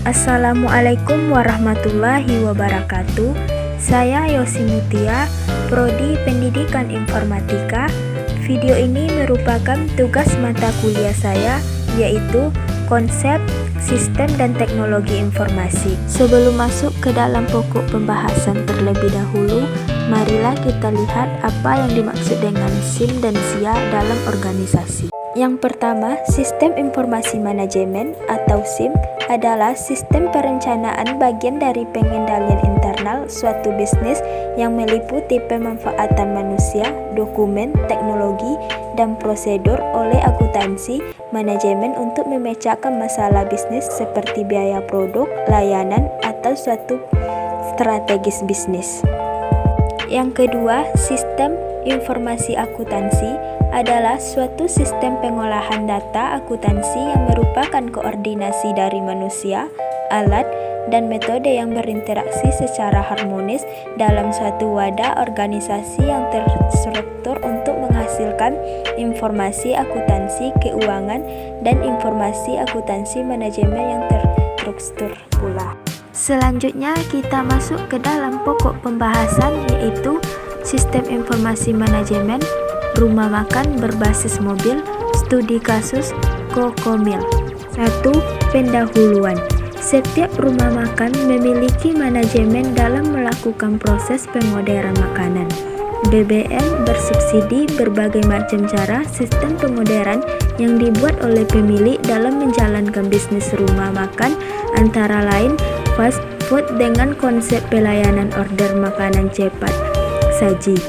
Assalamualaikum warahmatullahi wabarakatuh. Saya Yosi Mutia, Prodi Pendidikan Informatika. Video ini merupakan tugas mata kuliah saya, yaitu Konsep, Sistem dan Teknologi Informasi. Sebelum masuk ke dalam pokok pembahasan terlebih dahulu, marilah kita lihat apa yang dimaksud dengan SIM dan SIA dalam organisasi. Yang pertama, Sistem Informasi Manajemen atau SIM adalah sistem perencanaan bagian dari pengendalian internal suatu bisnis yang meliputi pemanfaatan manusia, dokumen, teknologi, dan prosedur oleh akuntansi manajemen untuk memecahkan masalah bisnis seperti biaya produk, layanan, atau suatu strategis bisnis. Yang kedua, Sistem Informasi Akuntansi adalah suatu sistem pengolahan data akuntansi yang merupakan koordinasi dari manusia, alat, dan metode yang berinteraksi secara harmonis dalam suatu wadah organisasi yang terstruktur untuk menghasilkan informasi akuntansi keuangan dan informasi akuntansi manajemen yang terstruktur pula. Selanjutnya kita masuk ke dalam pokok pembahasan, yaitu Sistem Informasi Manajemen Rumah Makan Berbasis Mobil, Studi Kasus Kokomil. 1. Pendahuluan. Setiap rumah makan memiliki manajemen dalam melakukan proses pengorderan makanan. BBM bersubsidi berbagai macam cara sistem pengorderan yang dibuat oleh pemilik dalam menjalankan bisnis rumah makan, antara lain fast food dengan konsep pelayanan order makanan cepat, saji.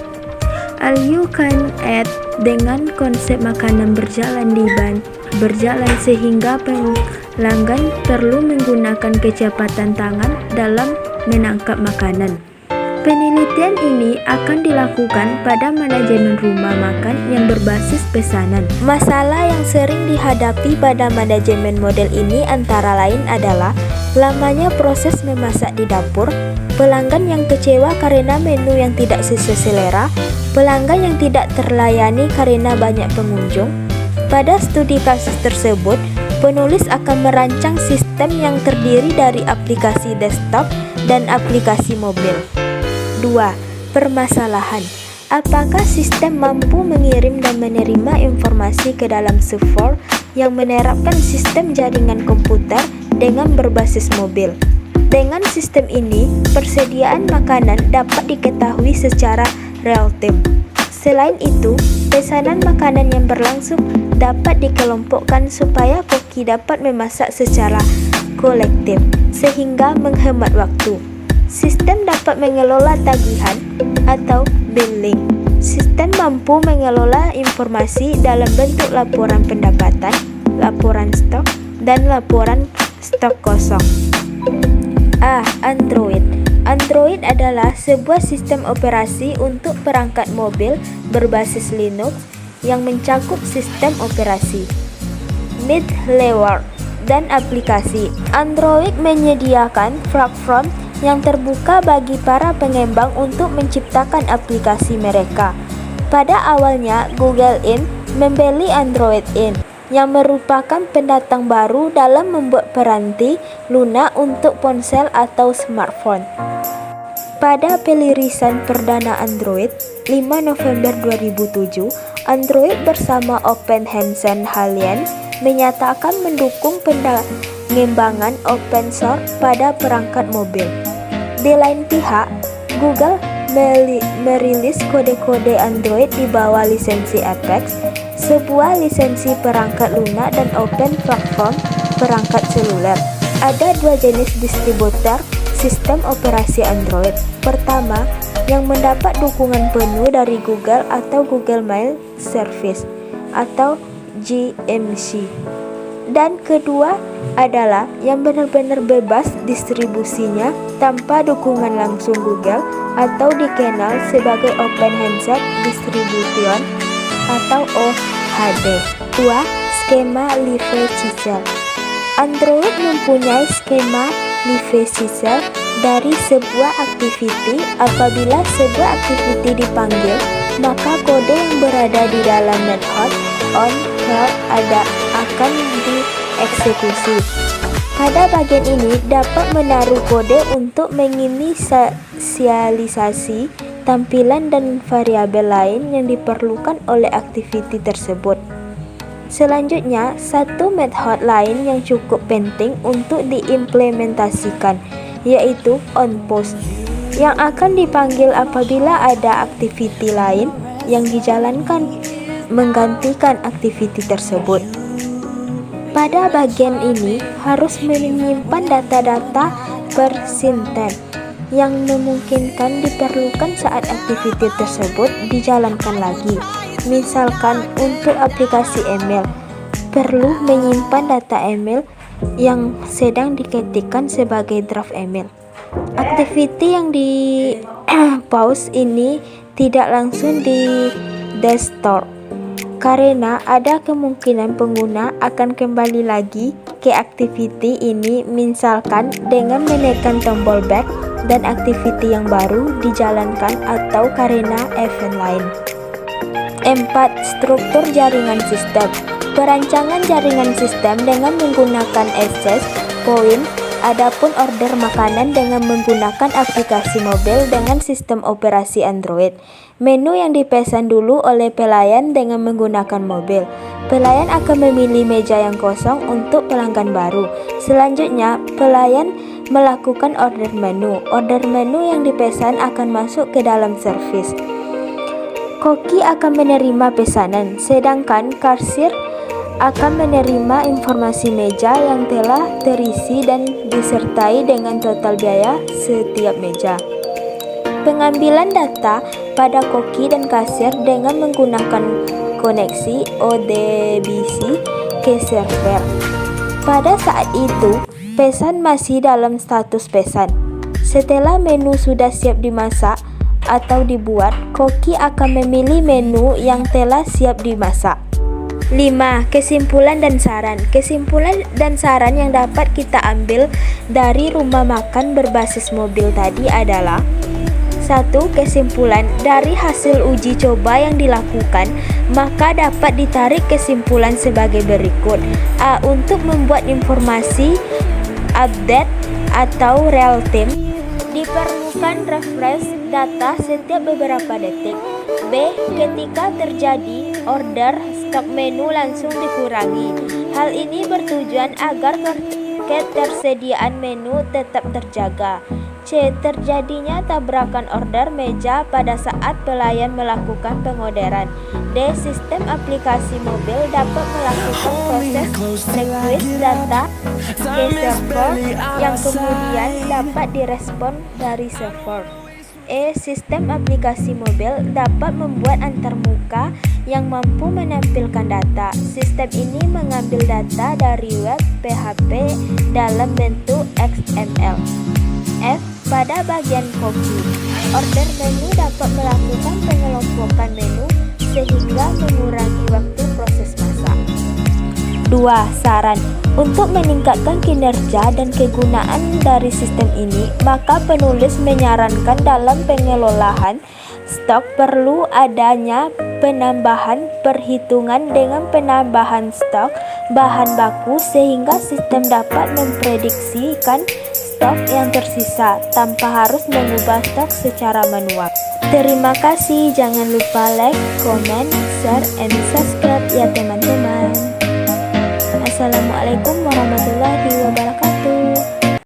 All you can eat dengan konsep makanan berjalan sehingga pelanggan perlu menggunakan kecepatan tangan dalam menangkap makanan. Penelitian ini akan dilakukan pada manajemen rumah makan yang berbasis pesanan. Masalah yang sering dihadapi pada manajemen model ini antara lain adalah lamanya proses memasak di dapur, pelanggan yang kecewa karena menu yang tidak sesuai selera, pelanggan yang tidak terlayani karena banyak pengunjung. Pada studi kasus tersebut, penulis akan merancang sistem yang terdiri dari aplikasi desktop dan aplikasi mobil. 2. Permasalahan. Apakah sistem mampu mengirim dan menerima informasi ke dalam server yang menerapkan sistem jaringan komputer dengan berbasis mobil? Dengan sistem ini, persediaan makanan dapat diketahui secara real-time. Selain itu, pesanan makanan yang berlangsung dapat dikelompokkan supaya koki dapat memasak secara kolektif, sehingga menghemat waktu. Sistem dapat mengelola tagihan atau billing. Sistem mampu mengelola informasi dalam bentuk laporan pendapatan, laporan stok, dan laporan stok kosong. Android. Android adalah sebuah sistem operasi untuk perangkat mobil berbasis Linux yang mencakup sistem operasi, middleware, dan aplikasi. Android menyediakan platform yang terbuka bagi para pengembang untuk menciptakan aplikasi mereka. Pada awalnya, Google Inc. membeli Android Inc., yang merupakan pendatang baru dalam membuat peranti lunak untuk ponsel atau smartphone. Pada pelirisan perdana Android, 5 November 2007, Android bersama Open Hansen Alliance menyatakan mendukung pengembangan open source pada perangkat mobil. Di lain pihak, Google merilis kode-kode Android di bawah lisensi Apex, sebuah lisensi perangkat lunak dan open platform perangkat seluler. Ada dua jenis distributor sistem operasi Android. Pertama, yang mendapat dukungan penuh dari Google atau Google Mail Service atau GMC. Dan kedua adalah yang benar-benar bebas distribusinya tanpa dukungan langsung Google atau dikenal sebagai Open Handset Distribution atau OHD. 2. Skema live cycle. Android mempunyai skema live cycle dari sebuah activity. Apabila sebuah activity dipanggil, maka kode yang berada di dalam method on akan dieksekusi. Pada bagian ini dapat menaruh kode untuk menginisialisasi tampilan dan variabel lain yang diperlukan oleh activity tersebut. Selanjutnya, satu method lain yang cukup penting untuk diimplementasikan, yaitu onPost, yang akan dipanggil apabila ada activity lain yang dijalankan menggantikan activity tersebut. Pada bagian ini harus menyimpan data-data persisten yang memungkinkan diperlukan saat activity tersebut dijalankan lagi. Misalkan untuk aplikasi email, perlu menyimpan data email yang sedang diketikkan sebagai draft email. Activity yang di pause ini tidak langsung di desktop, karena ada kemungkinan pengguna akan kembali lagi ke activity ini, misalkan dengan menekan tombol back dan activity yang baru dijalankan atau karena event lain. 4. Struktur jaringan sistem. Perancangan jaringan sistem dengan menggunakan access point. Adapun order makanan dengan menggunakan aplikasi mobil dengan sistem operasi Android. Menu yang dipesan dulu oleh pelayan dengan menggunakan mobil. Pelayan akan memilih meja yang kosong untuk pelanggan baru. Selanjutnya, pelayan melakukan order menu. Order menu yang dipesan akan masuk ke dalam servis. Koki akan menerima pesanan, sedangkan kasir akan menerima informasi meja yang telah terisi dan disertai dengan total biaya setiap meja. Pengambilan data pada koki dan kasir dengan menggunakan koneksi ODBC ke server. Pada saat itu, pesan masih dalam status pesan. Setelah menu sudah siap dimasak atau dibuat, koki akan memilih menu yang telah siap dimasak. 5. Kesimpulan dan saran. Kesimpulan dan saran yang dapat kita ambil dari rumah makan berbasis mobil tadi adalah: 1. Kesimpulan dari hasil uji coba yang dilakukan, maka dapat ditarik kesimpulan sebagai berikut. A. Untuk membuat informasi update atau real time, diperlukan refresh data setiap beberapa detik. B. Ketika terjadi order, stok menu langsung dikurangi. Hal ini bertujuan agar ketersediaan menu tetap terjaga. C. Terjadinya tabrakan order meja pada saat pelayan melakukan pengorderan. D. Sistem aplikasi mobil dapat melakukan proses request data ke server yang kemudian dapat direspon dari server. E. Sistem aplikasi mobil dapat membuat antarmuka yang mampu menampilkan data. Sistem ini mengambil data dari web PHP dalam bentuk XML. F. Pada bagian koki, order menu dapat melakukan pengelompokan menu sehingga mengurangi waktu proses masak. 2. Saran. Untuk meningkatkan kinerja dan kegunaan dari sistem ini, maka penulis menyarankan dalam pengelolaan stok perlu adanya penambahan perhitungan dengan penambahan stok bahan baku sehingga sistem dapat memprediksikan stok yang tersisa tanpa harus mengubah stok secara manual. Terima kasih, jangan lupa like, comment, share, and subscribe ya teman-teman. Assalamualaikum warahmatullahi